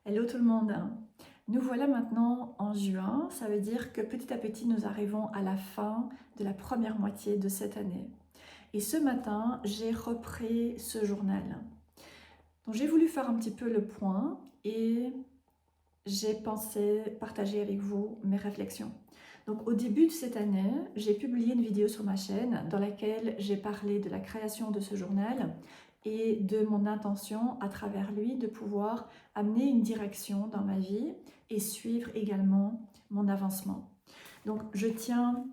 Hello tout le monde. Nous voilà maintenant en juin, ça veut dire que petit à petit nous arrivons à la fin de la première moitié de cette année. Et ce matin, j'ai repris ce journal. Donc j'ai voulu faire un petit peu le point et j'ai pensé partager avec vous mes réflexions. Donc au début de cette année, j'ai publié une vidéo sur ma chaîne dans laquelle j'ai parlé de la création de ce journal et de mon intention à travers lui de pouvoir amener une direction dans ma vie et suivre également mon avancement. Donc je tiens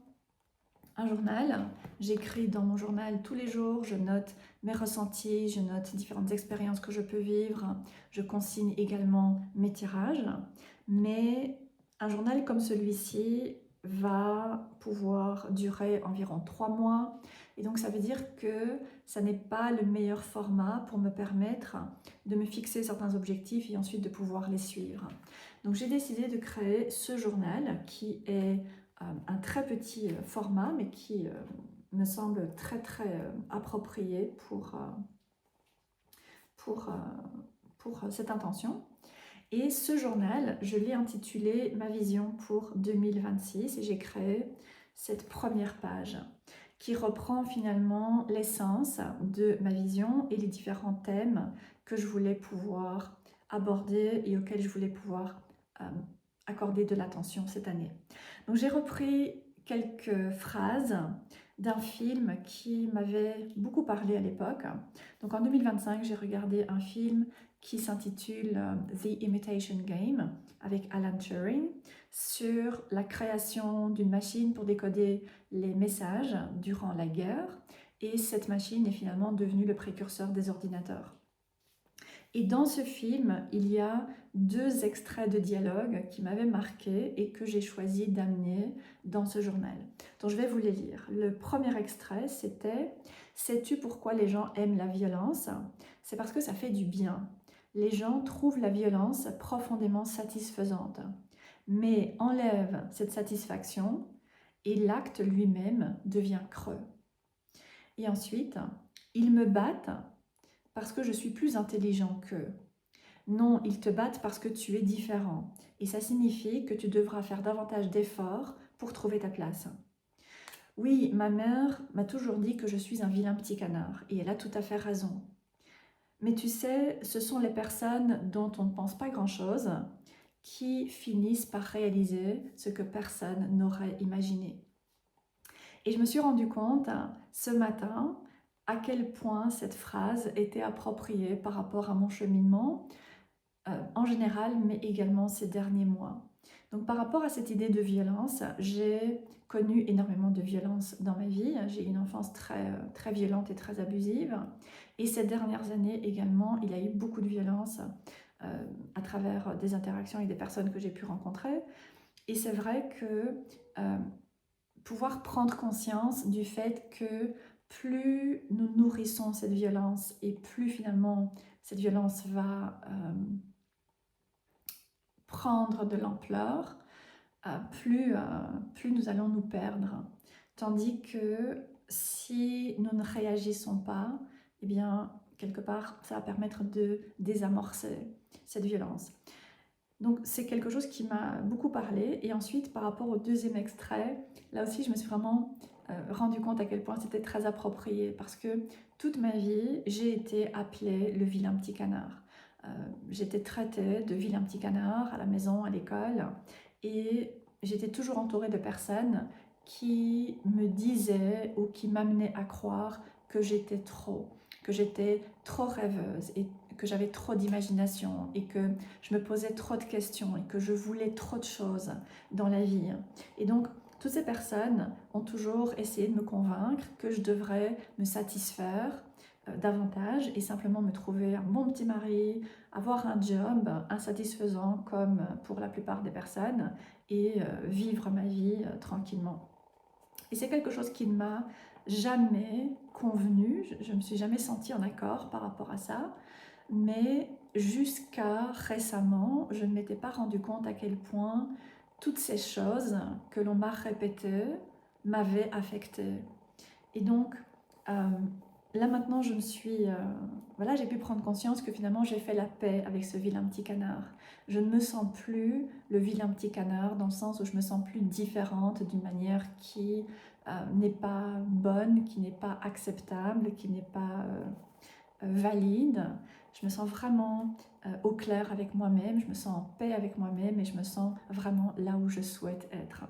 un journal, j'écris dans mon journal tous les jours, je note mes ressentis, je note différentes expériences que je peux vivre, je consigne également mes tirages, mais un journal comme celui-ci va pouvoir durer environ 3 mois et donc ça veut dire que ça n'est pas le meilleur format pour me permettre de me fixer certains objectifs et ensuite de pouvoir les suivre. Donc j'ai décidé de créer ce journal qui est un très petit format, mais qui me semble très approprié pour, cette intention. Et ce journal, je l'ai intitulé Ma vision pour 2026 et j'ai créé cette première page qui reprend finalement l'essence de ma vision et les différents thèmes que je voulais pouvoir aborder et auxquels je voulais pouvoir accorder de l'attention cette année. Donc j'ai repris quelques phrases d'un film qui m'avait beaucoup parlé à l'époque. Donc en 2025, j'ai regardé un film qui s'intitule The Imitation Game avec Alan Turing sur la création d'une machine pour décoder les messages durant la guerre. Et cette machine est finalement devenue le précurseur des ordinateurs. Et dans ce film, il y a 2 extraits de dialogue qui m'avaient marqué et que j'ai choisi d'amener dans ce journal. Donc je vais vous les lire. Le premier extrait, c'était « Sais-tu pourquoi les gens aiment la violence ? C'est parce que ça fait du bien. Les gens trouvent la violence profondément satisfaisante. Mais enlève cette satisfaction et l'acte lui-même devient creux. Et ensuite, ils me battent parce que je suis plus intelligent qu'eux. Non, ils te battent parce que tu es différent. Et ça signifie que tu devras faire davantage d'efforts pour trouver ta place. Oui, ma mère m'a toujours dit que je suis un vilain petit canard, et elle a tout à fait raison. Mais tu sais, ce sont les personnes dont on ne pense pas grand-chose qui finissent par réaliser ce que personne n'aurait imaginé. Et je me suis rendu compte ce matin à quel point cette phrase était appropriée par rapport à mon cheminement en général, mais également ces derniers mois. Donc par rapport à cette idée de violence, j'ai connu énormément de violence dans ma vie. J'ai eu une enfance très violente et très abusive. Et ces dernières années également, il y a eu beaucoup de violence à travers des interactions avec des personnes que j'ai pu rencontrer. Et c'est vrai que pouvoir prendre conscience du fait que plus nous nourrissons cette violence et plus finalement cette violence va prendre de l'ampleur, plus nous allons nous perdre. Tandis que si nous ne réagissons pas, eh bien, quelque part, ça va permettre de désamorcer cette violence. Donc c'est quelque chose qui m'a beaucoup parlé. Et ensuite, par rapport au deuxième extrait, là aussi, je me suis vraiment rendu compte à quel point c'était très approprié. Parce que toute ma vie, j'ai été appelée le vilain petit canard. J'étais traitée de vilain petit canard à la maison, à l'école. Et j'étais toujours entourée de personnes qui me disaient ou qui m'amenaient à croire que j'étais trop rêveuse et que j'avais trop d'imagination et que je me posais trop de questions et que je voulais trop de choses dans la vie. Et donc, toutes ces personnes ont toujours essayé de me convaincre que je devrais me satisfaire davantage et simplement me trouver un bon petit mari, avoir un job insatisfaisant comme pour la plupart des personnes et vivre ma vie tranquillement. Et c'est quelque chose qui ne m'a jamais convenu, je ne me suis jamais sentie en accord par rapport à ça, mais jusqu'à récemment, je ne m'étais pas rendu compte à quel point toutes ces choses que l'on m'a répétées m'avaient affectée. Et donc, là maintenant, voilà, j'ai pu prendre conscience que finalement, j'ai fait la paix avec ce vilain petit canard. Je ne me sens plus le vilain petit canard dans le sens où je me sens plus différente d'une manière qui n'est pas bonne, qui n'est pas acceptable, qui n'est pas valide. Je me sens vraiment au clair avec moi-même, je me sens en paix avec moi-même et je me sens vraiment là où je souhaite être.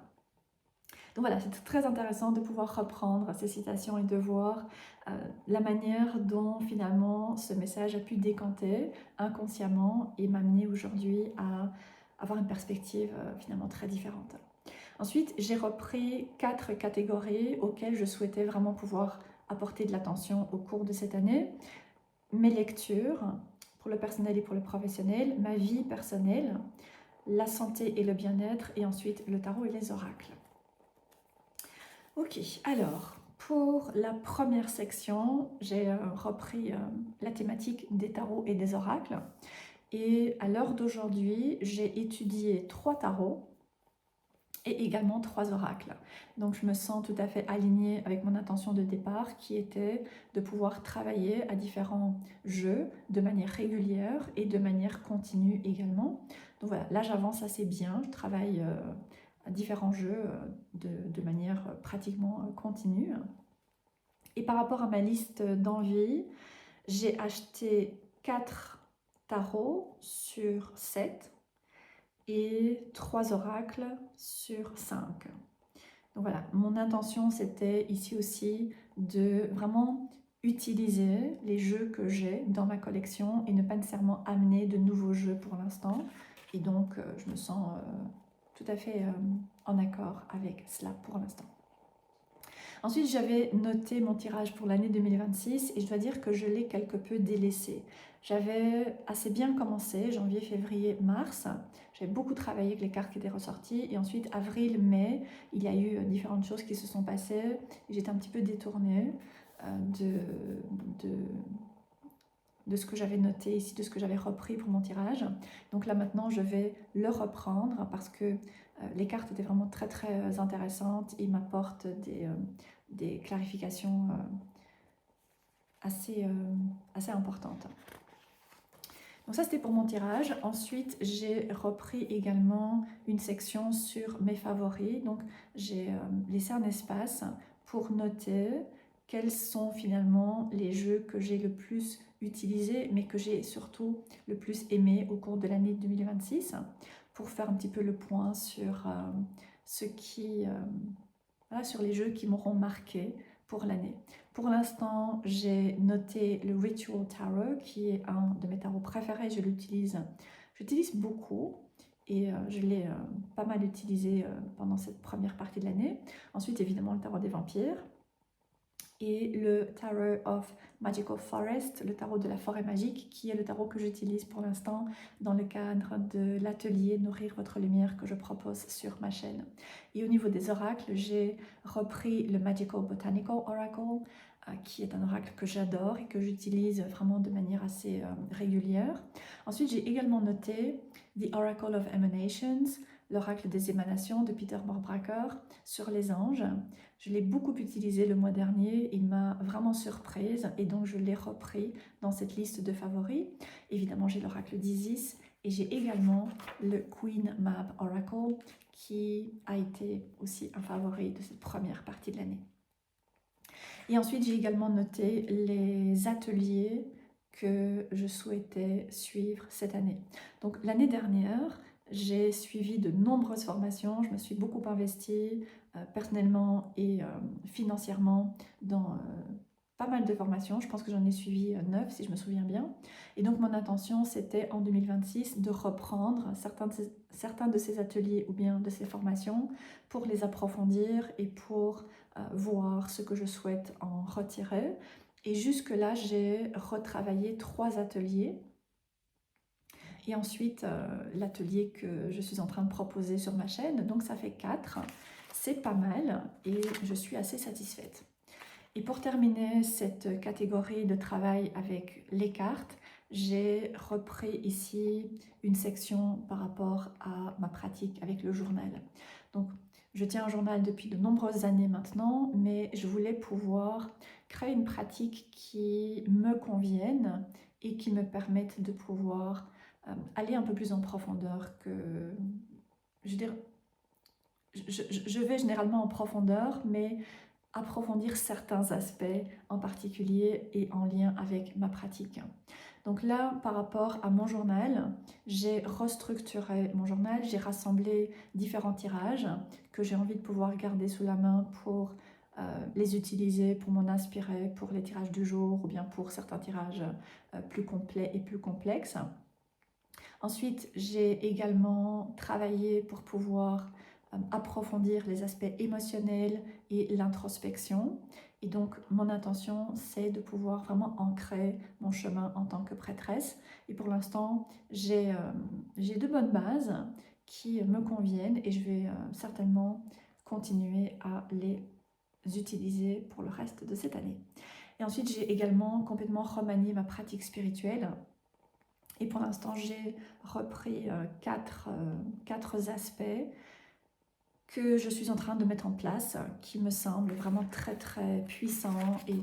Donc voilà, c'est très intéressant de pouvoir reprendre ces citations et de voir la manière dont finalement ce message a pu décanter inconsciemment et m'amener aujourd'hui à avoir une perspective finalement très différente. Ensuite, j'ai repris 4 catégories auxquelles je souhaitais vraiment pouvoir apporter de l'attention au cours de cette année. Mes lectures, pour le personnel et pour le professionnel, ma vie personnelle, la santé et le bien-être, et ensuite le tarot et les oracles. Ok, alors, pour la première section, j'ai repris la thématique des tarots et des oracles. Et à l'heure d'aujourd'hui, j'ai étudié 3 tarots et également 3 oracles. Donc je me sens tout à fait alignée avec mon intention de départ qui était de pouvoir travailler à différents jeux de manière régulière et de manière continue également. Donc voilà, là j'avance assez bien, je travaille à différents jeux de manière pratiquement continue. Et par rapport à ma liste d'envie, j'ai acheté 4 tarots sur 7 et 3 oracles sur 5. Donc voilà, mon intention c'était ici aussi de vraiment utiliser les jeux que j'ai dans ma collection et ne pas nécessairement amener de nouveaux jeux pour l'instant. Et donc je me sens tout à fait en accord avec cela pour l'instant. Ensuite, j'avais noté mon tirage pour l'année 2026 et je dois dire que je l'ai quelque peu délaissé. J'avais assez bien commencé, janvier, février, mars. J'avais beaucoup travaillé avec les cartes qui étaient ressorties. Et ensuite, avril, mai, il y a eu différentes choses qui se sont passées. J'étais un petit peu détournée de ce que j'avais noté ici, de ce que j'avais repris pour mon tirage. Donc là maintenant je vais le reprendre parce que les cartes étaient vraiment très très intéressantes et m'apportent des clarifications assez importantes. Donc ça c'était pour mon tirage. Ensuite j'ai repris également une section sur mes favoris. Donc j'ai laissé un espace pour noter quels sont finalement les jeux que j'ai le plus utilisés, mais que j'ai surtout le plus aimé au cours de l'année 2026, pour faire un petit peu le point sur, sur les jeux qui m'auront marqué pour l'année. Pour l'instant, j'ai noté le Ritual Tarot, qui est un de mes tarots préférés, j'utilise beaucoup. Et je l'ai pas mal utilisé pendant cette première partie de l'année. Ensuite, évidemment, le tarot des vampires. Et le Tarot of Magical Forest, le tarot de la forêt magique, qui est le tarot que j'utilise pour l'instant dans le cadre de l'atelier Nourrir votre lumière que je propose sur ma chaîne. Et au niveau des oracles, j'ai repris le Magical Botanical Oracle, qui est un oracle que j'adore et que j'utilise vraiment de manière assez régulière. Ensuite, j'ai également noté The Oracle of Emanations, l'oracle des émanations de Peter Morbracher sur les anges. Je l'ai beaucoup utilisé le mois dernier, il m'a vraiment surprise et donc je l'ai repris dans cette liste de favoris. Évidemment, j'ai l'oracle d'Isis et j'ai également le Queen Mab Oracle qui a été aussi un favori de cette première partie de l'année. Et ensuite, j'ai également noté les ateliers que je souhaitais suivre cette année. Donc l'année dernière, j'ai suivi de nombreuses formations, je me suis beaucoup investie personnellement et financièrement dans pas mal de formations. Je pense que j'en ai suivi 9 si je me souviens bien. Et donc mon intention c'était en 2026 de reprendre certains de ces ateliers ou bien de ces formations pour les approfondir et pour voir ce que je souhaite en retirer. Et jusque-là, j'ai retravaillé 3 ateliers. Et ensuite, l'atelier que je suis en train de proposer sur ma chaîne, donc ça fait 4. C'est pas mal et je suis assez satisfaite. Et pour terminer cette catégorie de travail avec les cartes, j'ai repris ici une section par rapport à ma pratique avec le journal. Donc, Je tiens un journal depuis de nombreuses années maintenant, mais je voulais pouvoir créer une pratique qui me convienne et qui me permette de pouvoir aller un peu plus en profondeur que... Je veux dire, je vais généralement en profondeur, mais approfondir certains aspects en particulier et en lien avec ma pratique. Donc là, par rapport à mon journal, j'ai restructuré mon journal, j'ai rassemblé différents tirages que j'ai envie de pouvoir garder sous la main pour les utiliser, pour m'en inspirer pour les tirages du jour ou bien pour certains tirages plus complets et plus complexes. Ensuite, j'ai également travaillé pour pouvoir approfondir les aspects émotionnels et l'introspection. Et donc, mon intention, c'est de pouvoir vraiment ancrer mon chemin en tant que prêtresse. Et pour l'instant, j'ai de bonnes bases qui me conviennent et je vais certainement continuer à les utiliser pour le reste de cette année. Et ensuite, j'ai également complètement remanié ma pratique spirituelle. Et pour l'instant, j'ai repris quatre aspects que je suis en train de mettre en place, qui me semblent vraiment très très puissants et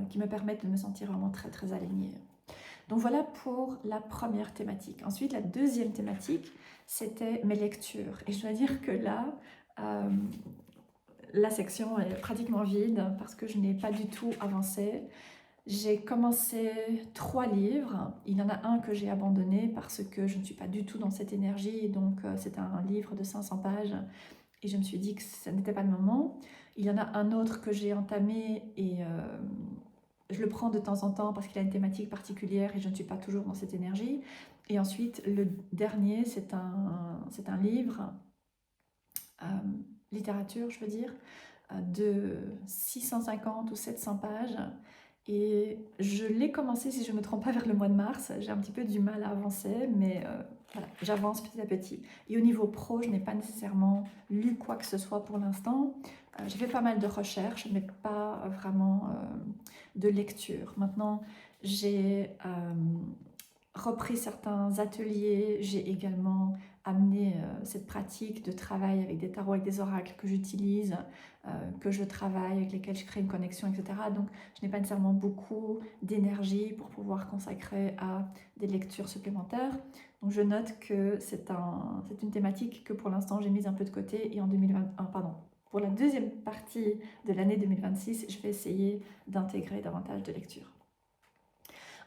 qui me permettent de me sentir vraiment très très alignée. Donc voilà pour la première thématique. Ensuite, la deuxième thématique, c'était mes lectures. Et je dois dire que là, la section est pratiquement vide parce que je n'ai pas du tout avancé. J'ai commencé 3 livres, il y en a un que j'ai abandonné parce que je ne suis pas du tout dans cette énergie, donc c'est un livre de 500 pages et je me suis dit que ce n'était pas le moment. Il y en a un autre que j'ai entamé et je le prends de temps en temps parce qu'il a une thématique particulière et je ne suis pas toujours dans cette énergie. Et ensuite, le dernier, c'est un livre, littérature je veux dire, de 650 ou 700 pages. Et je l'ai commencé, si je ne me trompe pas, vers le mois de mars. J'ai un petit peu du mal à avancer, mais voilà, j'avance petit à petit. Et au niveau pro, je n'ai pas nécessairement lu quoi que ce soit pour l'instant. J'ai fait pas mal de recherches, mais pas vraiment de lecture. Maintenant, j'ai repris certains ateliers, j'ai également amené cette pratique de travail avec des tarots, avec des oracles que j'utilise, que je travaille, avec lesquels je crée une connexion, etc. Donc je n'ai pas nécessairement beaucoup d'énergie pour pouvoir consacrer à des lectures supplémentaires. Donc je note que c'est une thématique que pour l'instant j'ai mise un peu de côté et en 2021, pardon, pour la deuxième partie de l'année 2026, je vais essayer d'intégrer davantage de lectures.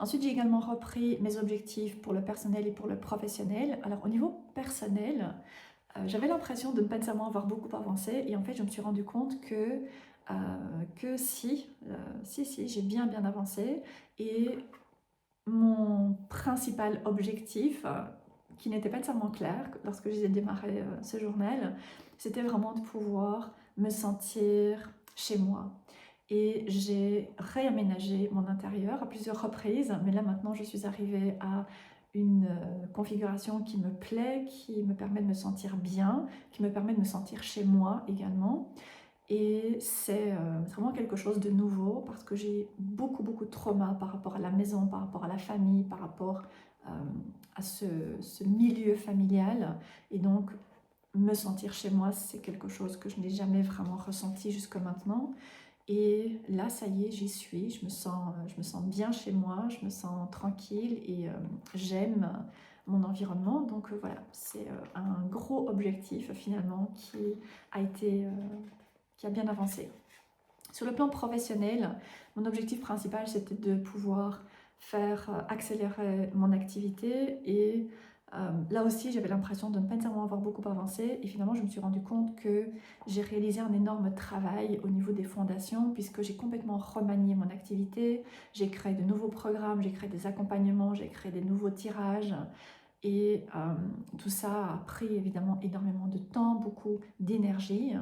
Ensuite, j'ai également repris mes objectifs pour le personnel et pour le professionnel. Alors au niveau personnel, j'avais l'impression de ne pas nécessairement avoir beaucoup avancé et en fait je me suis rendu compte que si, j'ai bien avancé et mon principal objectif, qui n'était pas nécessairement clair lorsque j'ai démarré ce journal, c'était vraiment de pouvoir me sentir chez moi. Et j'ai réaménagé mon intérieur à plusieurs reprises, mais là maintenant je suis arrivée à une configuration qui me plaît, qui me permet de me sentir bien, qui me permet de me sentir chez moi également. Et c'est vraiment quelque chose de nouveau parce que j'ai beaucoup de trauma par rapport à la maison, par rapport à la famille, par rapport à ce milieu familial. Et donc me sentir chez moi, c'est quelque chose que je n'ai jamais vraiment ressenti jusque maintenant. Et là, ça y est, j'y suis, je me sens bien chez moi, je me sens tranquille et j'aime mon environnement. Donc voilà, c'est un gros objectif finalement qui a bien avancé. Sur le plan professionnel, mon objectif principal, c'était de pouvoir faire accélérer mon activité et là aussi, j'avais l'impression de ne pas nécessairement avoir beaucoup avancé et finalement, je me suis rendu compte que j'ai réalisé un énorme travail au niveau des fondations puisque j'ai complètement remanié mon activité, j'ai créé de nouveaux programmes, j'ai créé des accompagnements, j'ai créé des nouveaux tirages et tout ça a pris évidemment énormément de temps, beaucoup d'énergie.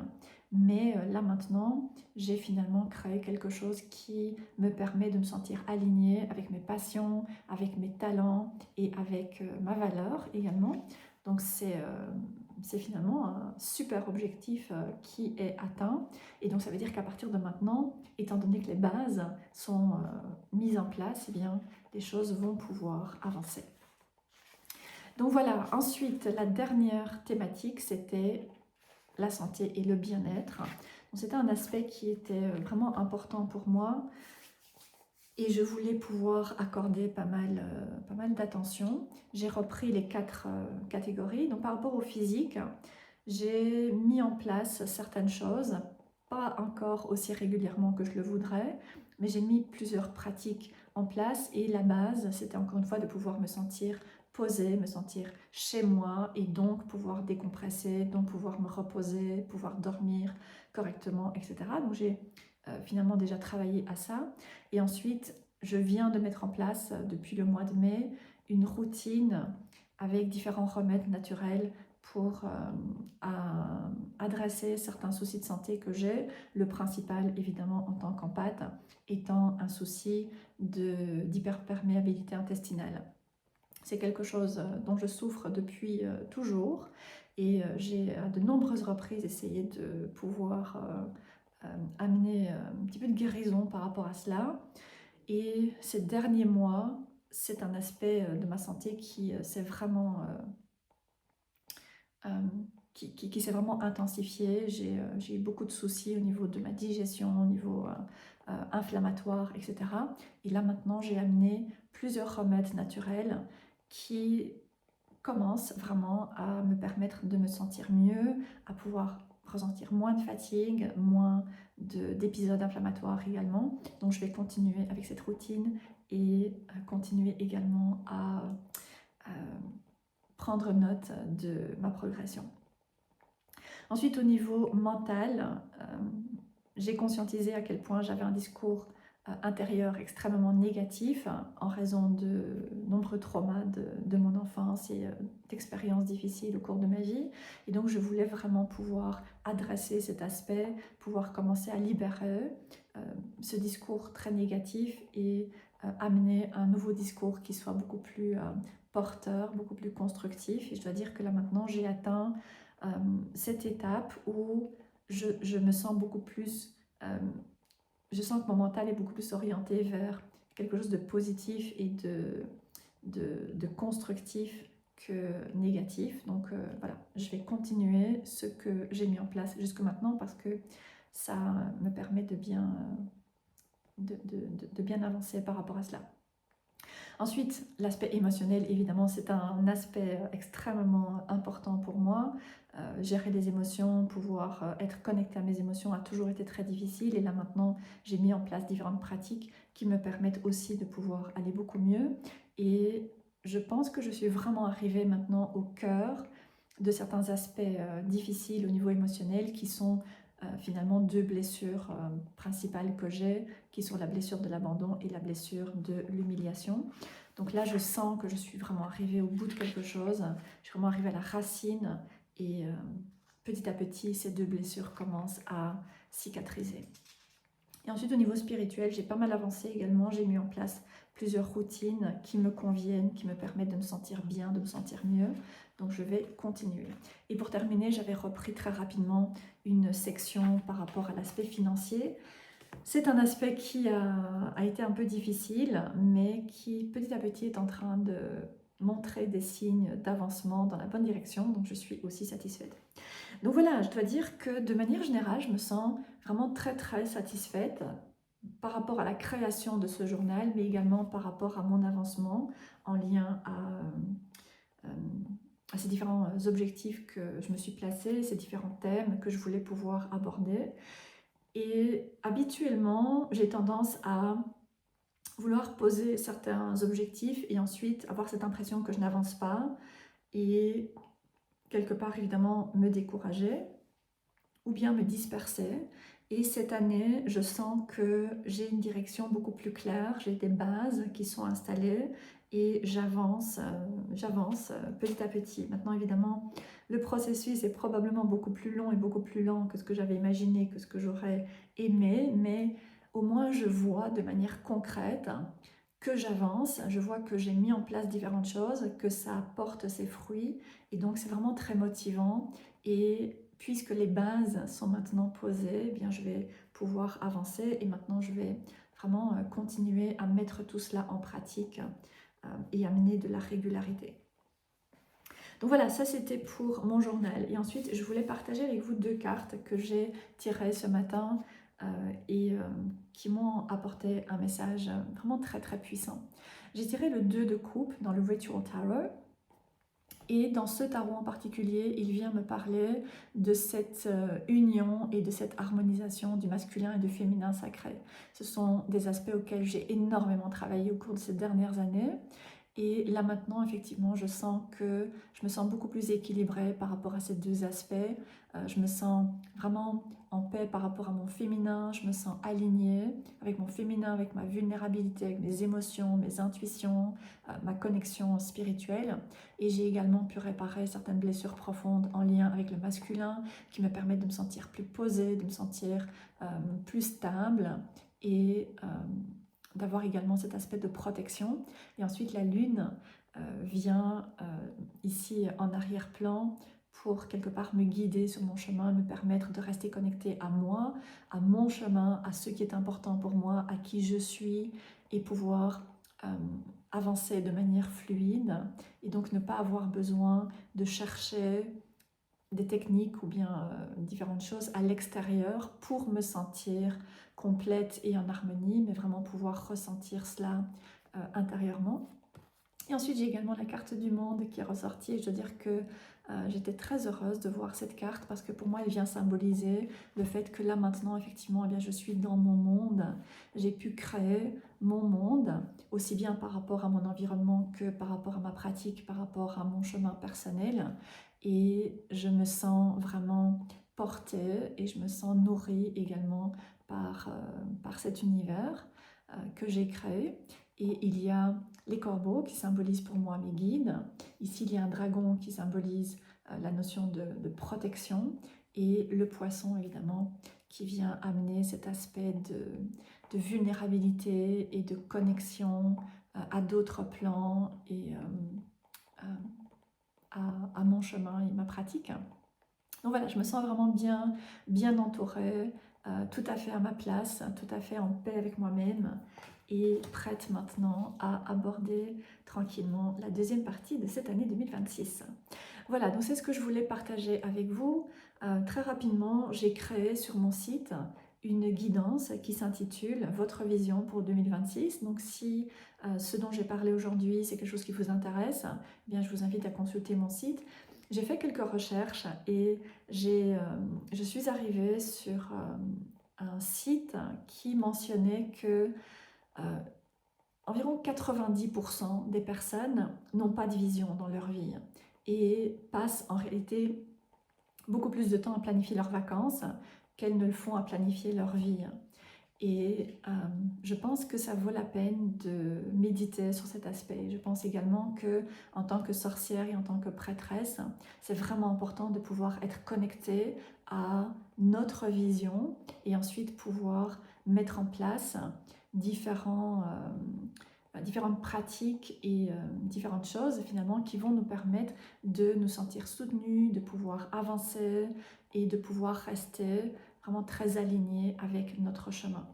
Mais là maintenant, j'ai finalement créé quelque chose qui me permet de me sentir alignée avec mes passions, avec mes talents et avec ma valeur également. Donc c'est finalement un super objectif qui est atteint. Et donc ça veut dire qu'à partir de maintenant, étant donné que les bases sont mises en place, eh bien, les choses vont pouvoir avancer. Donc voilà, ensuite la dernière thématique, c'était la santé et le bien-être. Donc c'était un aspect qui était vraiment important pour moi et je voulais pouvoir accorder pas mal d'attention. J'ai repris les 4 catégories. Donc par rapport au physique, j'ai mis en place certaines choses, pas encore aussi régulièrement que je le voudrais, mais j'ai mis plusieurs pratiques en place et la base, c'était encore une fois de pouvoir me sentir posée, me sentir chez moi et donc pouvoir décompresser, donc pouvoir me reposer, pouvoir dormir correctement, etc. Donc j'ai finalement déjà travaillé à ça. Et ensuite, je viens de mettre en place depuis le mois de mai une routine avec différents remèdes naturels pour adresser certains soucis de santé que j'ai. Le principal, évidemment, en tant qu'empathe, étant un souci d'hyperperméabilité intestinale. C'est quelque chose dont je souffre depuis toujours et j'ai à de nombreuses reprises essayé de pouvoir amener un petit peu de guérison par rapport à cela. Et ces derniers mois, c'est un aspect de ma santé qui s'est vraiment qui s'est vraiment intensifié. J'ai eu beaucoup de soucis au niveau de ma digestion, au niveau inflammatoire, etc. Et là maintenant, j'ai amené plusieurs remèdes naturels qui commencent vraiment à me permettre de me sentir mieux, à pouvoir ressentir moins de fatigue, moins d'épisodes inflammatoires également. Donc je vais continuer avec cette routine et continuer également à prendre note de ma progression. Ensuite, au niveau mental, j'ai conscientisé à quel point j'avais un discours intérieur extrêmement négatif en raison de nombreux traumas de mon enfance et d'expériences difficiles au cours de ma vie. Et donc, je voulais vraiment pouvoir adresser cet aspect, pouvoir commencer à libérer ce discours très négatif et amener un nouveau discours qui soit beaucoup plus porteur, beaucoup plus constructif. Et je dois dire que là maintenant, j'ai atteint cette étape où je me sens beaucoup plus, je sens que mon mental est beaucoup plus orienté vers quelque chose de positif et de constructif que négatif. Donc voilà, je vais continuer ce que j'ai mis en place jusque maintenant parce que ça me permet de bien, de bien avancer par rapport à cela. Ensuite, l'aspect émotionnel, évidemment, c'est un aspect extrêmement important pour moi. Gérer les émotions, pouvoir être connecté à mes émotions a toujours été très difficile. Et là maintenant, j'ai mis en place différentes pratiques qui me permettent aussi de pouvoir aller beaucoup mieux. Et je pense que je suis vraiment arrivée maintenant au cœur de certains aspects difficiles au niveau émotionnel qui sont finalement 2 blessures principales que j'ai, qui sont la blessure de l'abandon et la blessure de l'humiliation. Donc là, je sens que je suis vraiment arrivée au bout de quelque chose, je suis vraiment arrivée à la racine et petit à petit, ces 2 blessures commencent à cicatriser. Et ensuite, au niveau spirituel, j'ai pas mal avancé également, j'ai mis en place plusieurs routines qui me conviennent, qui me permettent de me sentir bien, de me sentir mieux. Donc je vais continuer. Et pour terminer, j'avais repris très rapidement une section par rapport à l'aspect financier. C'est un aspect qui a été un peu difficile, mais qui petit à petit est en train de montrer des signes d'avancement dans la bonne direction, donc je suis aussi satisfaite. Donc voilà, je dois dire que de manière générale, je me sens vraiment très satisfaite par rapport à la création de ce journal, mais également par rapport à mon avancement en lien à ces différents objectifs que je me suis placée, ces différents thèmes que je voulais pouvoir aborder. Et habituellement, j'ai tendance à vouloir poser certains objectifs et ensuite avoir cette impression que je n'avance pas et quelque part évidemment me décourager ou bien me disperser. Et cette année, je sens que j'ai une direction beaucoup plus claire, j'ai des bases qui sont installées et j'avance petit à petit. Maintenant, évidemment, le processus est probablement beaucoup plus long et beaucoup plus lent que ce que j'avais imaginé, que ce que j'aurais aimé, mais au moins je vois de manière concrète que j'avance, je vois que j'ai mis en place différentes choses, que ça apporte ses fruits et donc c'est vraiment très motivant. Et puisque les bases sont maintenant posées, eh bien je vais pouvoir avancer et maintenant je vais vraiment continuer à mettre tout cela en pratique et amener de la régularité. Donc voilà, ça c'était pour mon journal. Et ensuite, je voulais partager avec vous 2 cartes que j'ai tirées ce matin euh, et qui m'ont apporté un message vraiment très très puissant. J'ai tiré le 2 de coupe dans le Ritual Tarot. Et dans ce tarot en particulier, il vient me parler de cette union et de cette harmonisation du masculin et du féminin sacré. Ce sont des aspects auxquels j'ai énormément travaillé au cours de ces dernières années. Et là maintenant, effectivement, je sens que je me sens beaucoup plus équilibrée par rapport à ces 2 aspects. Je me sens vraiment en paix par rapport à mon féminin, je me sens alignée avec mon féminin, avec ma vulnérabilité, avec mes émotions, mes intuitions, ma connexion spirituelle. Et j'ai également pu réparer certaines blessures profondes en lien avec le masculin qui me permettent de me sentir plus posée, de me sentir plus stable et d'avoir également cet aspect de protection. Et ensuite, la lune vient ici en arrière-plan pour quelque part me guider sur mon chemin, me permettre de rester connectée à moi, à mon chemin, à ce qui est important pour moi, à qui je suis, et pouvoir avancer de manière fluide, et donc ne pas avoir besoin de chercher des techniques ou bien différentes choses à l'extérieur pour me sentir complète et en harmonie, mais vraiment pouvoir ressentir cela intérieurement. Et ensuite, j'ai également la carte du monde qui est ressortie. Et je dois dire que j'étais très heureuse de voir cette carte parce que pour moi, elle vient symboliser le fait que là, maintenant, effectivement, eh bien, je suis dans mon monde. J'ai pu créer mon monde, aussi bien par rapport à mon environnement que par rapport à ma pratique, par rapport à mon chemin personnel. Et je me sens vraiment portée et je me sens nourrie également par cet univers que j'ai créé. Et il y a les corbeaux qui symbolisent pour moi mes guides. Ici, il y a un dragon qui symbolise la notion de protection, et le poisson, évidemment, qui vient amener cet aspect de vulnérabilité et de connexion à d'autres plans et à mon chemin et ma pratique. Donc voilà, je me sens vraiment bien entourée, tout à fait à ma place, tout à fait en paix avec moi-même et prête maintenant à aborder tranquillement la deuxième partie de cette année 2026. Voilà, donc c'est ce que je voulais partager avec vous. Très rapidement, j'ai créé sur mon site une guidance qui s'intitule « Votre vision pour 2026 ». Donc si ce dont j'ai parlé aujourd'hui, c'est quelque chose qui vous intéresse, eh bien, je vous invite à consulter mon site. J'ai fait quelques recherches et je suis arrivée sur un site qui mentionnait que environ 90% des personnes n'ont pas de vision dans leur vie et passent en réalité beaucoup plus de temps à planifier leurs vacances qu'elles ne le font à planifier leur vie. Et je pense que ça vaut la peine de méditer sur cet aspect. Je pense également que en tant que sorcière et en tant que prêtresse, c'est vraiment important de pouvoir être connecté à notre vision et ensuite pouvoir mettre en place différentes pratiques et différentes choses finalement qui vont nous permettre de nous sentir soutenus, de pouvoir avancer et de pouvoir rester vraiment très aligné avec notre chemin.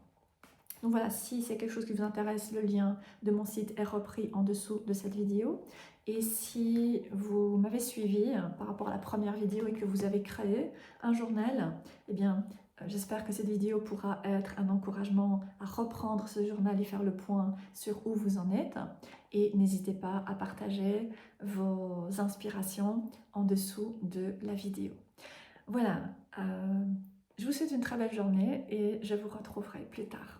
Donc voilà, si c'est quelque chose qui vous intéresse, le lien de mon site est repris en dessous de cette vidéo. Et si vous m'avez suivi par rapport à la première vidéo et que vous avez créé un journal, eh bien, j'espère que cette vidéo pourra être un encouragement à reprendre ce journal et faire le point sur où vous en êtes. Et n'hésitez pas à partager vos inspirations en dessous de la vidéo. Voilà, je vous souhaite une très belle journée et je vous retrouverai plus tard.